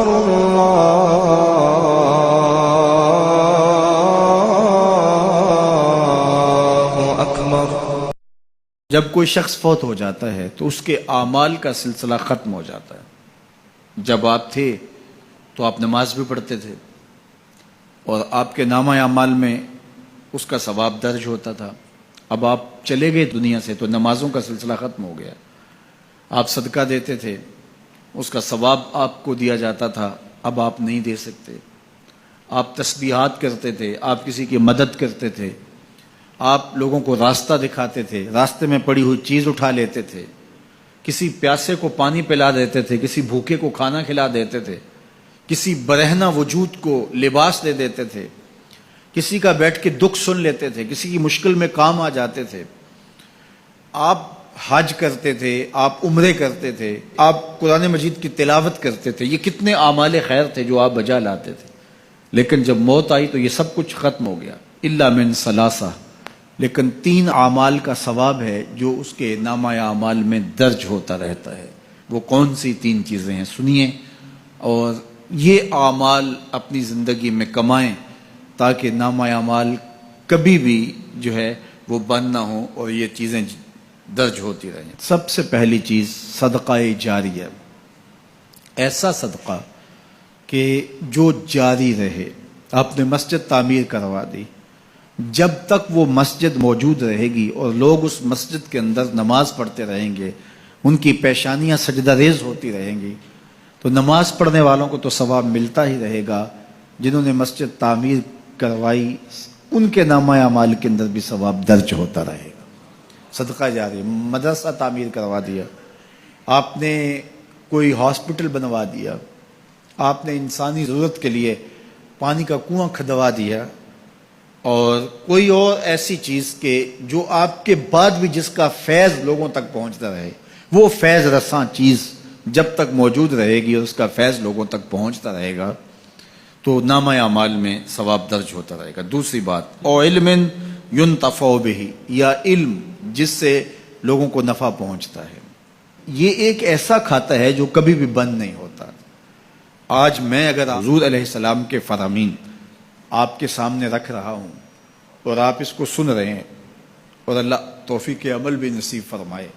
أكبر الله أكبر۔ جب کوئی شخص فوت ہو جاتا ہے تو اس کے اعمال کا سلسلہ ختم ہو جاتا ہے۔ جب آپ تھے تو آپ نماز بھی پڑھتے تھے اور آپ کے نامہ اعمال میں اس کا ثواب درج ہوتا تھا۔ اب آپ چلے گئے دنیا سے تو نمازوں کا سلسلہ ختم ہو گیا۔ آپ صدقہ دیتے تھے، اس کا ثواب آپ کو دیا جاتا تھا، اب آپ نہیں دے سکتے۔ آپ تسبیحات کرتے تھے، آپ کسی کی مدد کرتے تھے، آپ لوگوں کو راستہ دکھاتے تھے، راستے میں پڑی ہوئی چیز اٹھا لیتے تھے، کسی پیاسے کو پانی پلا دیتے تھے، کسی بھوکے کو کھانا کھلا دیتے تھے، کسی برہنہ وجود کو لباس دے دیتے تھے، کسی کا بیٹھ کے دکھ سن لیتے تھے، کسی کی مشکل میں کام آ جاتے تھے۔ آپ حج کرتے تھے، آپ عمرے کرتے تھے، آپ قرآن مجید کی تلاوت کرتے تھے، یہ کتنے اعمال خیر تھے جو آپ بجا لاتے تھے۔ لیکن جب موت آئی تو یہ سب کچھ ختم ہو گیا، الا من ثلاثہ، لیکن 3 اعمال کا ثواب ہے جو اس کے نامہ اعمال میں درج ہوتا رہتا ہے۔ وہ کون سی 3 چیزیں ہیں سنیے، اور یہ اعمال اپنی زندگی میں کمائیں تاکہ نامہ اعمال کبھی بھی جو ہے وہ بند نہ ہو اور یہ چیزیں درج ہوتی رہیں۔ سب سے پہلی چیز صدقہ جاریہ، ایسا صدقہ کہ جو جاری رہے۔ آپ نے مسجد تعمیر کروا دی، جب تک وہ مسجد موجود رہے گی اور لوگ اس مسجد کے اندر نماز پڑھتے رہیں گے، ان کی پیشانیاں سجدہ ریز ہوتی رہیں گی، تو نماز پڑھنے والوں کو تو ثواب ملتا ہی رہے گا، جنہوں نے مسجد تعمیر کروائی ان کے نامہ اعمال کے اندر بھی ثواب درج ہوتا رہے گا۔ صدقہ جاری، مدرسہ تعمیر کروا دیا، آپ نے کوئی ہاسپٹل بنوا دیا، آپ نے انسانی ضرورت کے لیے پانی کا کنواں کھدوا دیا، اور کوئی اور ایسی چیز کہ جو آپ کے بعد بھی جس کا فیض لوگوں تک پہنچتا رہے، وہ فیض رساں چیز جب تک موجود رہے گی اور اس کا فیض لوگوں تک پہنچتا رہے گا تو نامہ اعمال میں ثواب درج ہوتا رہے گا۔ دوسری بات، او علم ينتفع به، یا علم جس سے لوگوں کو نفع پہنچتا ہے۔ یہ ایک ایسا کھاتا ہے جو کبھی بھی بند نہیں ہوتا۔ آج میں اگر حضور علیہ السلام کے فرامین آپ کے سامنے رکھ رہا ہوں اور آپ اس کو سن رہے ہیں، اور اللہ توفیق عمل بھی نصیب فرمائے،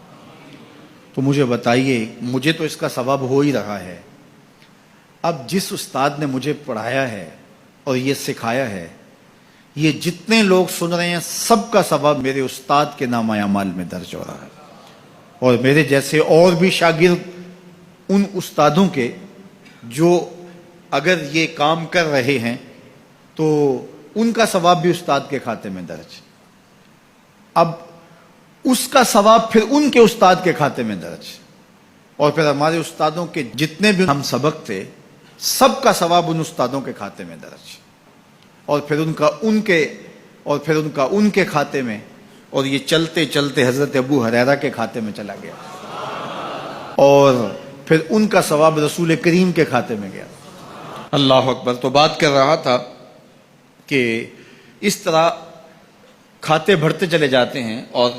تو مجھے بتائیے، مجھے تو اس کا ثواب ہو ہی رہا ہے۔ اب جس استاد نے مجھے پڑھایا ہے اور یہ سکھایا ہے، یہ جتنے لوگ سن رہے ہیں سب کا ثواب میرے استاد کے نامہ اعمال میں درج ہو رہا ہے، اور میرے جیسے اور بھی شاگرد ان استادوں کے جو اگر یہ کام کر رہے ہیں تو ان کا ثواب بھی استاد کے کھاتے میں درج۔ اب اس کا ثواب پھر ان کے استاد کے کھاتے میں درج، اور پھر ہمارے استادوں کے جتنے بھی ہم سبق تھے سب کا ثواب ان استادوں کے کھاتے میں درج، اور پھر ان کا ان کے کھاتے میں، اور یہ چلتے چلتے حضرت ابو ہریرہ کے کھاتے میں چلا گیا، اور پھر ان کا ثواب رسول کریم کے کھاتے میں گیا۔ اللہ اکبر۔ تو بات کر رہا تھا کہ اس طرح کھاتے بڑھتے چلے جاتے ہیں اور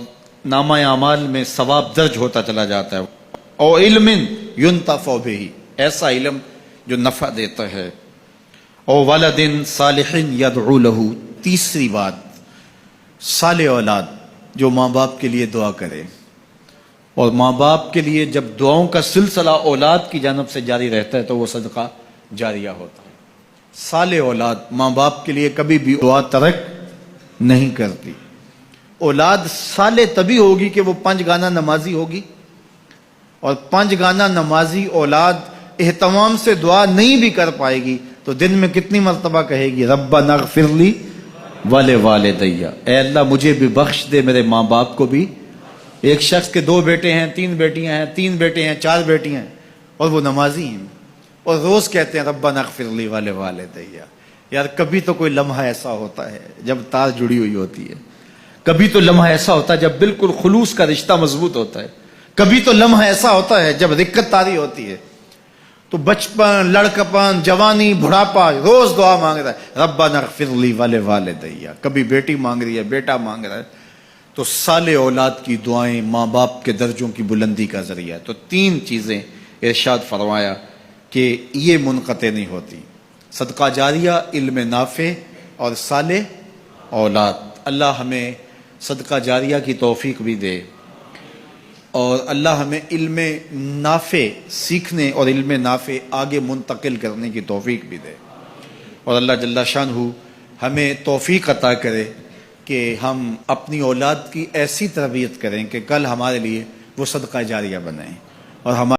نامہ اعمال میں ثواب درج ہوتا چلا جاتا ہے۔ او علم ينتفع به، ایسا علم جو نفع دیتا ہے۔ او ولد صالح يدعو له، تیسری بات صالح اولاد جو ماں باپ کے لیے دعا کرے، اور ماں باپ کے لیے جب دعاؤں کا سلسلہ اولاد کی جانب سے جاری رہتا ہے تو وہ صدقہ جاریہ ہوتا ہے۔ صالح اولاد ماں باپ کے لیے کبھی بھی دعا ترک نہیں کرتی۔ اولاد صالح تبھی ہوگی کہ وہ 5 گانا نمازی ہوگی، اور 5 گانا نمازی اولاد اہتمام سے دعا نہیں بھی کر پائے گی تو دن میں کتنی مرتبہ کہے گی ربنا اغفر لی ولوالدی، اے اللہ مجھے بھی بخش دے، میرے ماں باپ کو بھی۔ ایک شخص کے 2 بیٹے ہیں، 3 بیٹیاں ہیں، 3 بیٹے ہیں، 4 بیٹیاں ہیں، اور وہ نمازی ہیں، اور روز کہتے ہیں ربنا اغفر لی ولوالدی۔ یار کبھی تو کوئی لمحہ ایسا ہوتا ہے جب تار جڑی ہوئی ہوتی ہے، کبھی تو لمحہ ایسا ہوتا ہے جب بالکل خلوص کا رشتہ مضبوط ہوتا ہے، کبھی تو لمحہ ایسا ہوتا ہے جب رکت تاری ہوتی ہے۔ تو بچپن، لڑکپن، جوانی، بڑھاپا، روز دعا مانگ رہا ہے ربنا اغفر لی ولوالدی، کبھی بیٹی مانگ رہی ہے، بیٹا مانگ رہا ہے۔ تو صالح اولاد کی دعائیں ماں باپ کے درجوں کی بلندی کا ذریعہ ہے۔ تو 3 چیزیں ارشاد فرمایا کہ یہ منقطع نہیں ہوتی. صدقہ جاریہ، علم نافع اور صالح اولاد. اللہ ہمیں صدقہ جاریہ کی توفیق بھی دے، اور اللہ ہمیں علم نافع سیکھنے اور علم نافع آگے منتقل کرنے کی توفیق بھی دے، اور اللہ جل شانہ ہمیں توفیق عطا کرے کہ ہم اپنی اولاد کی ایسی تربیت کریں کہ کل ہمارے لیے وہ صدقہ جاریہ بنیں اور ہمارے